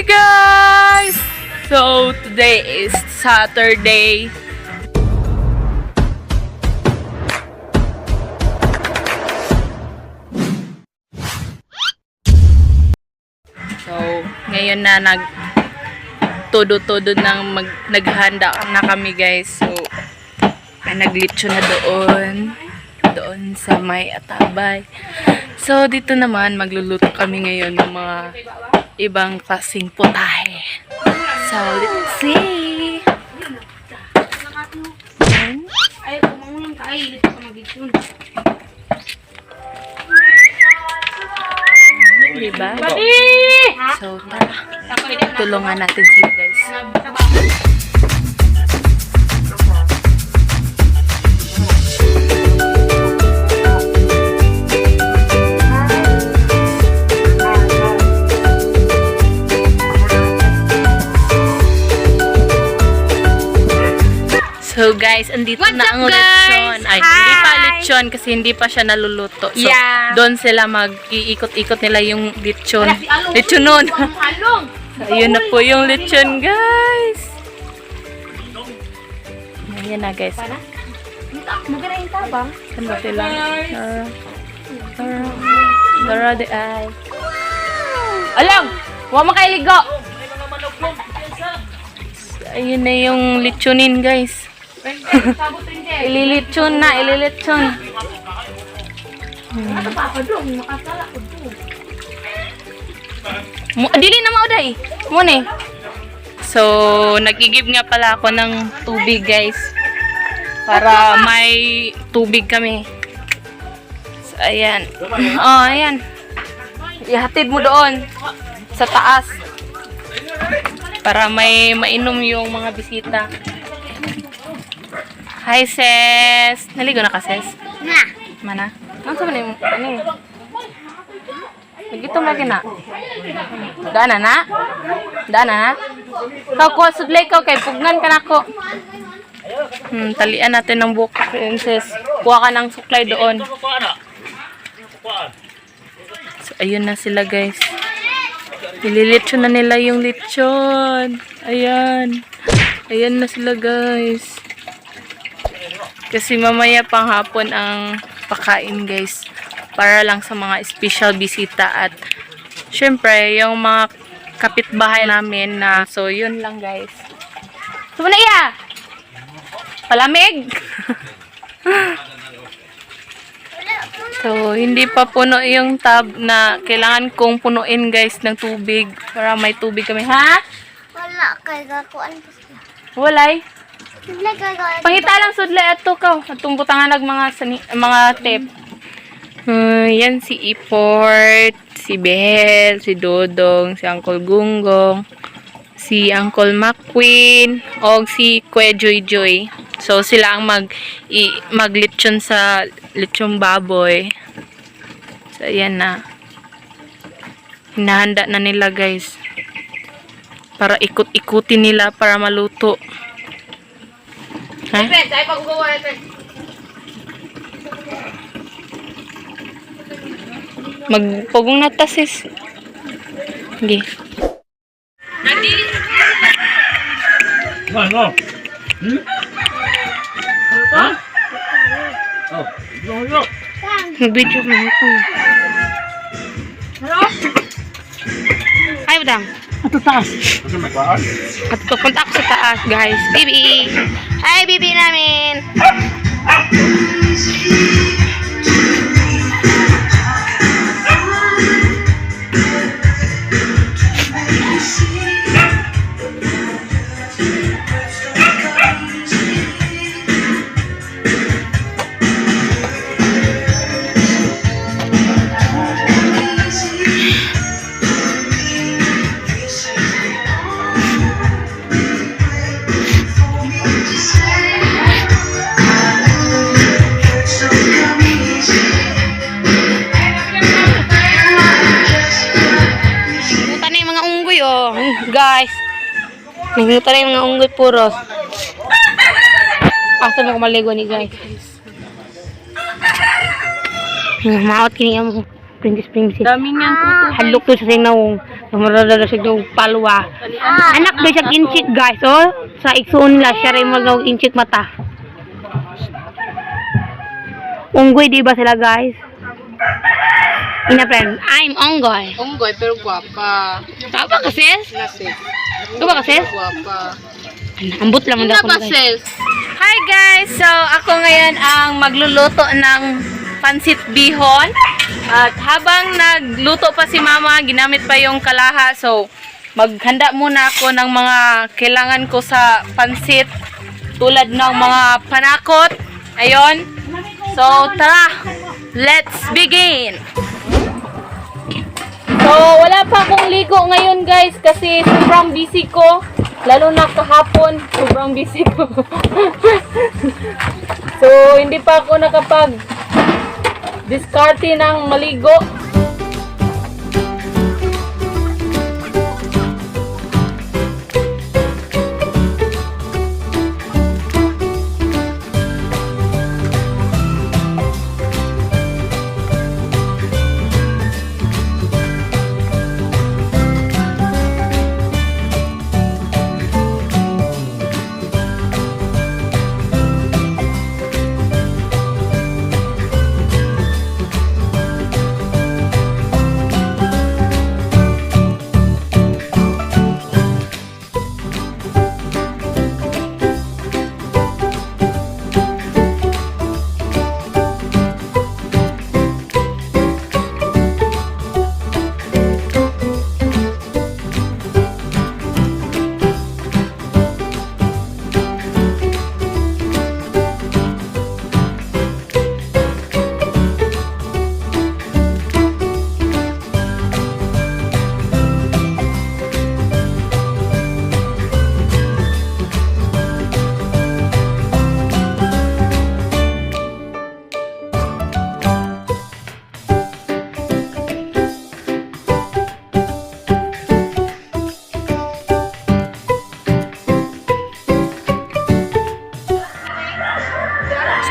Hey guys! So today is Saturday. So ngayon na todo-todo nang naghanda na kami guys. So naglitso na doon sa may Atabay. So dito naman magluluto kami ngayon ng mga ibang klaseng putahe. So let's see. Ay, kumangulang ka. Ay, dito ka mag-itun. Diba? So tara, tulungan natin sila guys. So guys, andito na ang lechon. Ay, hindi pa lechon kasi hindi pa siya naluluto. So, doon sila mag-iikot-ikot nila yung lechon. Lechon nun. So, ayun na po yung lechon, guys. Ayan na, guys. Magana yung tabang. Saan ba sila? Dara de ay. Alam! Huwag makailigo! Ayun na yung lechonin, guys. Ililitsyon na, ililitsyon. Dili na mauday. Muna eh. So, nagigib nga pala ako ng tubig, guys. Para may tubig kami. So, ayan. Oh, ayan. Ihatid mo doon. Sa taas. Para may mainom yung mga bisita. Hi, sis. Naligo na ka, sis? Na. Mana? Ano sa manin? Ano yun? Nagitong lagi na. Daan na? Daan na? Kau kuha sudlay ko kay pugnan ka na ko. Talian natin ng buhok, princess. Kuha ka ng suklay doon. So, ayun na sila, guys. Nililitsyon na nila yung litsyon. Ayan. Ayan na sila, guys. Kasi mamaya pang hapon ang pakain, guys. Para lang sa mga special bisita at syempre, yung mga kapitbahay namin na so, yun lang, guys. So, na iya! Palamig! So, hindi pa puno yung tub na kailangan kong punuin, guys, ng tubig. Para may tubig kami. Ha? Wala kay gakuan. Walay. Sudlay kay gakuan. Pangita lang sudlay at tukaw. At tumbutangan ng mga tape. Yan si Iport, si Bel, si Dodong, si Uncle Gunggong, si Uncle McQueen, o si Kuya Joy Joy. So, sila ang maglitsyon sa litsyon baboy. So, ayan na. Hinahanda na nila, guys. Para ikot-ikutin nila para maluto. Ha? Magpugong na ta, sis. Sige. Ano? Ha? Oh, no. Mag-video mo ako. Ay, budang. Ato taas. Kasi may paan. At pupunta ako sa taas, guys. Bibi! Hi, bibi namin! Guys, nagluto na yung mga unggoy puros. Asa mo ko maligo ni guys. Maot kini mo. spring si. Dami niyang kuto. Halok to sa sinawong. Sumarada sa daw palwa. Anak do siya inchik guys, oh. Sa igsuon nila siya rin mo inchik mata. Unggoy di ba sila guys? Ina friend, I'm unggoy. Unggoy, pero guwapa. Tama ka sis? Nasis. Ito ba ka sis? Guwapa. Ambot lang daw ko guys. Sis? Hi guys! So, ako ngayon ang magluluto ng pansit bihon. At habang nagluto pa si mama, ginamit pa yung kalaha. So, maghanda muna ako ng mga kailangan ko sa pansit. Tulad ng mga panakot. Ayon. So, tara! Let's begin! So, wala pa akong ligo ngayon guys kasi sobrang busy ko. Lalo na kahapon, sobrang busy ko. So, hindi pa ako nakapag-diskarte ng maligo.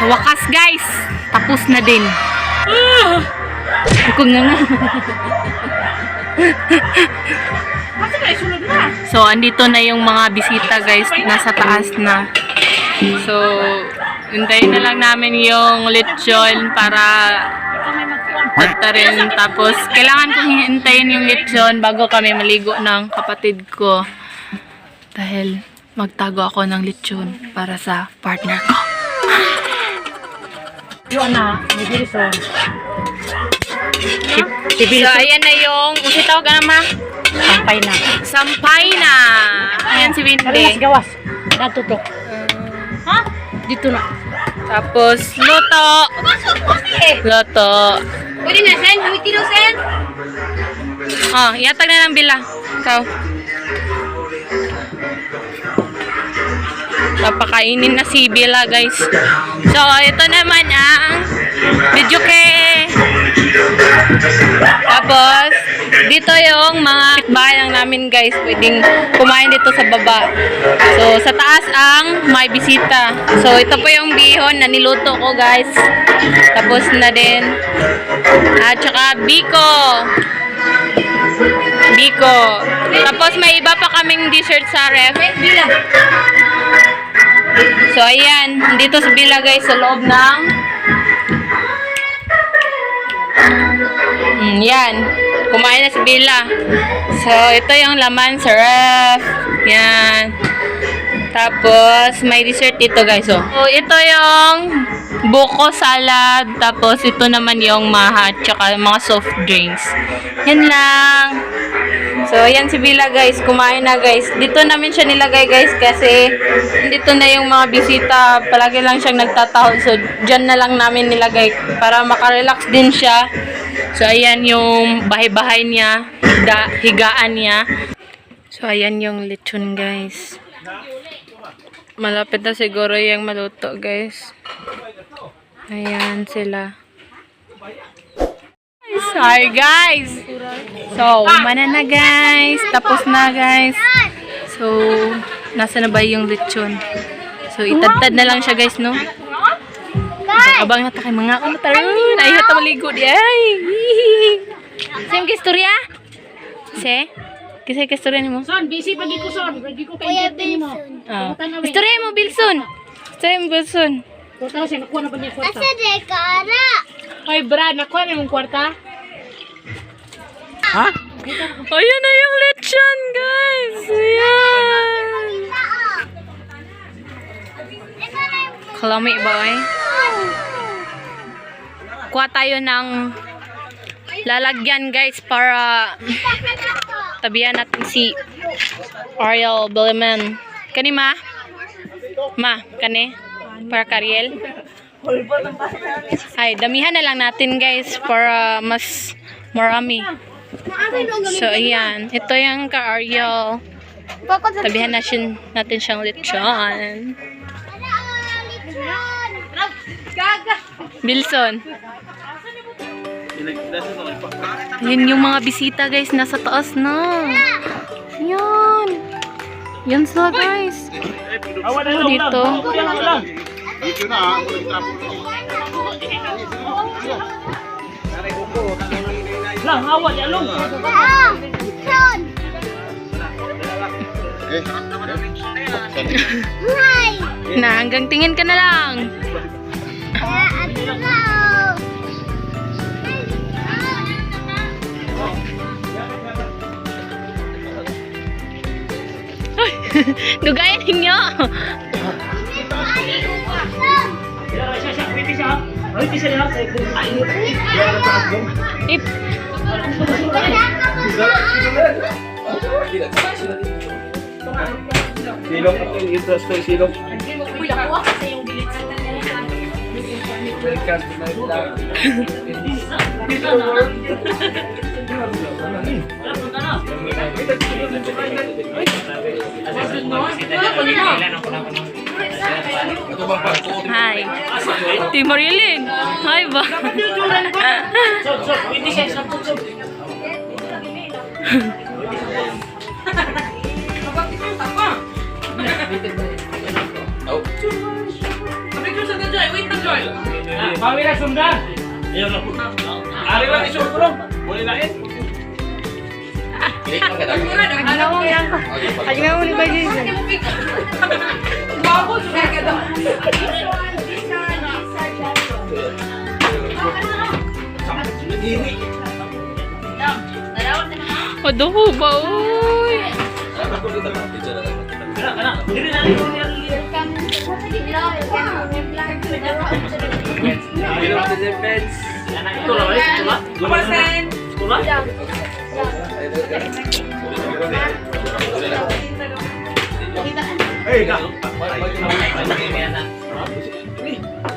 Sa wakas guys, tapos na din. Ako nga nga. So, andito na yung mga bisita guys, nasa taas na. So, hintayin na lang namin yung lechon para rin. Tapos, kailangan kong hintayin yung lechon bago kami maligo ng kapatid ko. Dahil magtago ako ng lechon para sa partner ko. Yun na, may dirison. So, ayan na yung, kasi tawag ka naman? Sampay na. Sampay na! Ayan si Karinas Windy. gawas. Natutok. Ha? Dito na. Tapos, luto. Luto. Pwede na, Sen? Huwag tino, Sen? Oh, iatag na ng bila. Ikaw. Papakainin na si Bila, guys. So, ito naman ang video kay. Tapos, dito yung mga bahay lang namin, guys. Pwedeng kumain dito sa baba. So, sa taas ang may bisita. So, ito po yung bihon na niluto ko, guys. Tapos na din. At saka biko. Biko. Tapos, may iba pa kaming dessert sa ref. So, ayan. Dito sa Bila, guys, sa loob ng yan. Kumain na si Bila. So, ito yung laman sa ref. Yan. Tapos, may dessert dito, guys. So, ito yung buko salad. Tapos, ito naman yung maha. Tsaka mga soft drinks. Yan lang. So, ayan si Bila, guys. Kumain na, guys. Dito namin siya nilagay, guys, kasi dito na yung mga bisita. Palagi lang siyang nagtataho. So, dyan na lang namin nilagay para makarelax din siya. So, ayan yung bahay-bahay niya. Higaan niya. So, ayan yung lechon, guys. Malapit na siguro yung maluto, guys. Ayan sila. Hi guys! So, umana na guys. Tapos na guys. So, nasa na ba yung lechon? So, itadtad na lang siya guys, no? Abang na ta kay mga ano taron. Ay hata maligo di ay. Same ka istorya? Se? Kisay ka istorya nimo? Son, busy pagi ko son. Pagi ko kay mo. Ah. Istorya mo Bilson. Istorya mo Bilson. Kwarta siya nakuha na ba niya kwarta? Dekara. Hoy, Brad, nakuha na yung kwarta? Ha? Ayan na yung lechon, guys. Ayan. Kalami ba eh? Kuha tayo ng lalagyan, guys, para tabihan natin si Ariel Biliman. Kani ma? Ma, kani? Para Kariel? Ay, damihan na lang natin, guys, para mas marami. So, ayan. Ito yung ka-Ariel. Tabihan natin siyang lechon. Bilson. Yan yung mga bisita, guys. Nasa taas na. Yan. Yan sila, guys. Oh, dito. Dito na, Lang, awal, yalong. Na, hanggang tingin ka na lang. Ay, dugayan ninyo. Ip. silong, interest ko silong. Welcome to my vlog. Hi. Ti Marilyn. Hi ba? Bawi na sundan. Ayun na po. Ari lang iso ko. Boleh lain. Aduh, bau.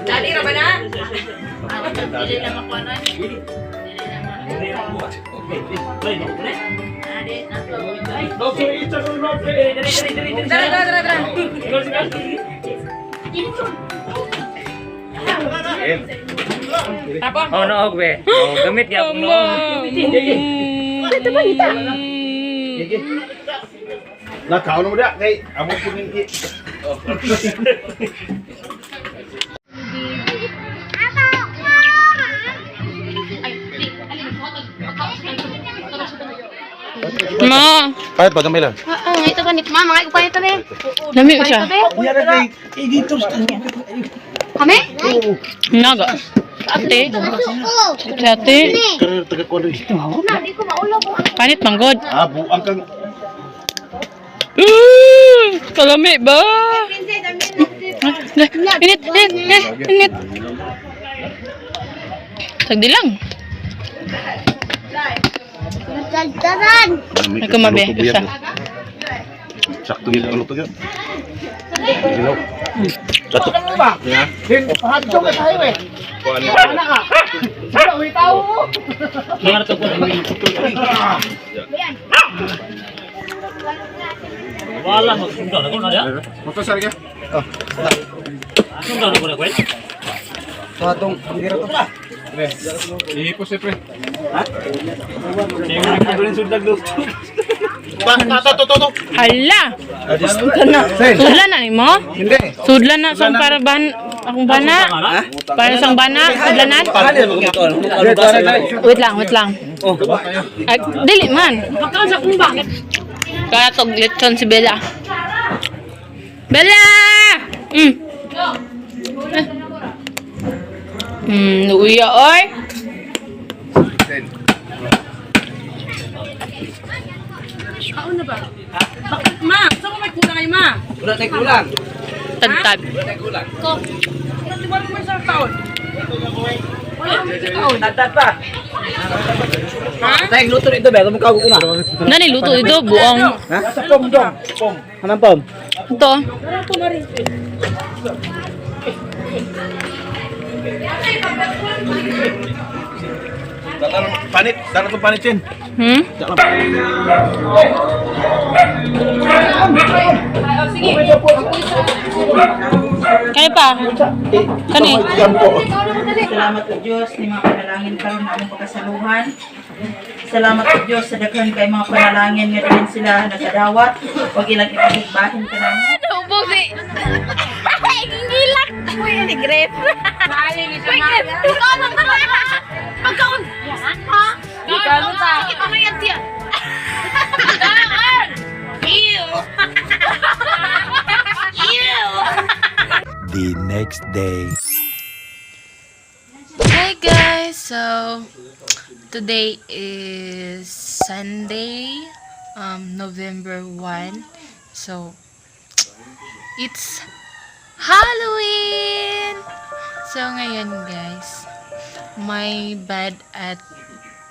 Dali ra ba na? Oh no, be. Oh, gamit ya akong no. Nakaw na mo da, kay amo po ningi. Ma, Kahit ba gamay lang? Ito ganit, ma. Mga ikaw ito rin. lami siya. Iya na kay dito sa Kami? Naga. Ate. Ate. karir taga ko dito. Hindi ko maulaw ko. Panit manggod. Ah, buang kang Kalami ba? Init, init, init, init. Sagdi lang. Nagkaltaran. Ay, kumabi. Isa. Sakto gid ang luto gyud. Hello. Sato ba? Ya. Din hadto ka sa highway. Kuan. Ana ka. Wala uy tao mo. Luar to ko. Wala mo sundan ako na ya. Mapasar ka? Sundan ako na kwel. Atong pambira to. Pre. Ihipos pre. Ha? To. Hala. Sudlan na. Sudlan na ni mo? Hindi. Sudlan na sa paraban Akong bana. Para sang bana, adlanan. Wait lang. Ay, dili man. Kaya tog lechon si Bella. Bella! Uya oy. Ma, saan mo may kulang ay ma? Wala tayong kulang. Tagtag. Wala tayong kulang. Di ba mo isang taon? Tagtag pa. Tayong luto nito ba? Ito mukha ko na. Nani luto dito buong. Ha? Sa pom. Anong pom? Ito. Panit. Dapat itong panit yun. Kaya pa. Kani. Salamat sa Diyos ni mga panalangin karon na among pagkasaluhan. Salamat sa Diyos sa daghan kay mga panalangin nga din sila nagkadawat. Huwag ilang ipagbahin ka namin. Ubog si. Gilak. Uy, ni Grace. Uy, Grace. Ikaw nang naman. Pagkaon. Ha? Ikaw nang ta. Ikaw na yan tiyan. Ew. Ew. The next day. Hi guys, so today is Sunday, November 1. So it's Halloween. So ngayon guys, may bad at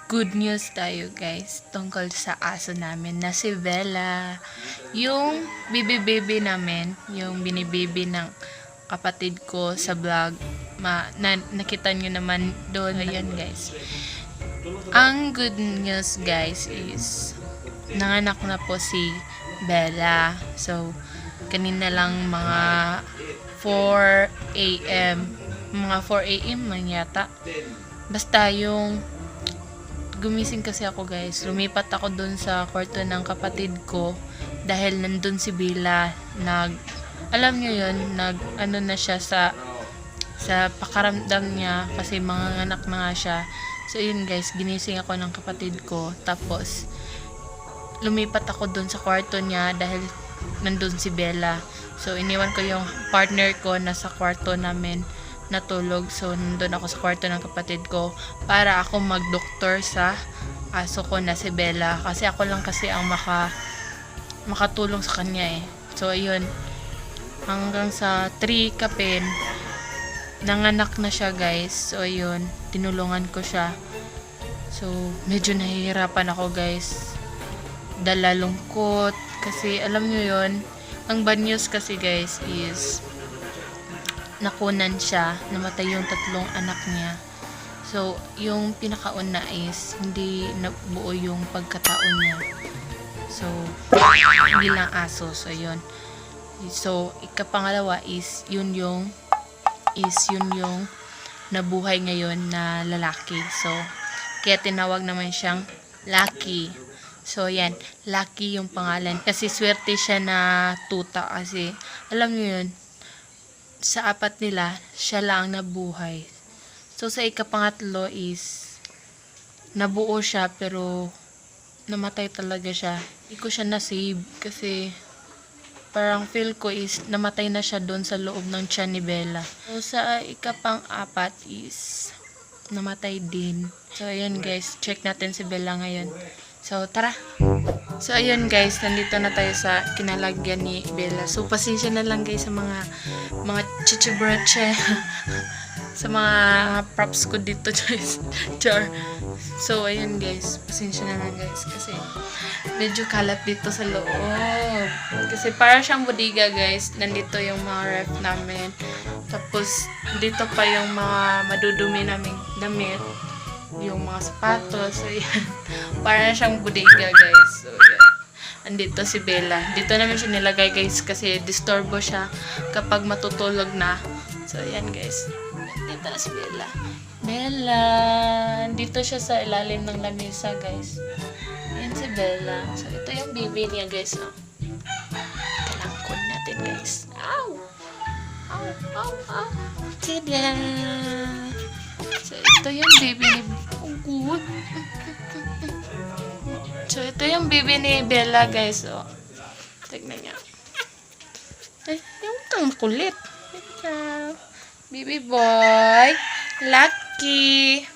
good news tayo guys tungkol sa aso namin na si Bella. Yung baby namin, yung binibaby ng kapatid ko sa vlog, nakita nyo naman doon. Ayan guys, ang good news guys is nanganak na po si Bella. So kanina lang mga 4 AM man yata, basta yung gumising kasi ako guys, lumipat ako doon sa kwarto ng kapatid ko dahil nandun si Bella. Alam nyo yun, ano na siya sa pakaramdam niya kasi mga anak na nga siya. So yun guys, ginising ako ng kapatid ko, tapos lumipat ako doon sa kwarto niya dahil nandun si Bella. So iniwan ko yung partner ko na sa kwarto namin natulog. So nandun ako sa kwarto ng kapatid ko para ako magdoktor sa aso ko na si Bella, kasi ako lang kasi ang makatulong sa kanya eh. So ayun, hanggang sa 3 kapin nanganak na siya guys. So ayun, tinulungan ko siya. So medyo nahihirapan ako guys, dala lungkot kasi alam nyo yun, ang bad news kasi guys is nakunan siya, namatay yung 3 anak niya. So yung pinakauna is hindi nabuo yung pagkataon niya. So hindi lang aso. So yun. So ikapangalawa is yun yung nabuhay ngayon na lalaki. So kaya tinawag naman siyang Lucky. So yan, Lucky yung pangalan kasi swerte siya na tuta, kasi alam niyo yun, sa 4 nila siya lang nabuhay. So sa ikapangatlo is nabuo siya pero namatay talaga siya. Hindi ko siya na-save kasi parang feel ko is namatay na siya doon sa loob ng tiyan ni Bella. So sa ikapang-4 is namatay din. So ayun guys, check natin si Bella ngayon. So tara. So ayun guys, nandito na tayo sa kinalagyan ni Bella. So pasensya na lang guys sa mga chichibrache sa mga props ko dito guys. Char. So ayun guys, pasensya na lang guys kasi medyo kalat dito sa loob. Kasi para siyang bodega guys. Nandito yung mga ref namin. Tapos dito pa yung mga madudumi naming damit, yung mga sapatos. So yan, para siyang bodega guys. So yan, andito si Bella. Dito namin siya nilagay guys kasi disturbo siya kapag matutulog na. So yan guys, dito na si Bella. Bella, dito siya sa ilalim ng lamesa guys. Yan si Bella. So ito yung baby niya guys. Oh. Kalangkon natin guys. Ow! Tada! So, ito yung baby ni... Oh, good. So, ito yung baby ni Bella, guys. Oh. Tignan niya. Ay, yung tang kulit. Baby boy. Lucky.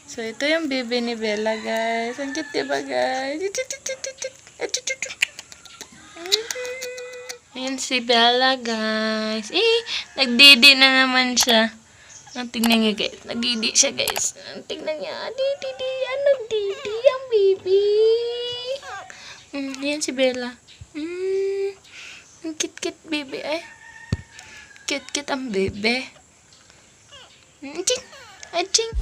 So, ito yung baby ni Bella, guys. Ang cute, diba, guys? Ayan si Bella, guys. Nagdidi na naman siya. Tignan niya, guys. Nagdidi siya, guys. Tignan niya. Didi. Nagdidi ang baby. Ayan si Bella. Ang cute, baby, eh. Cute ang baby. Aching.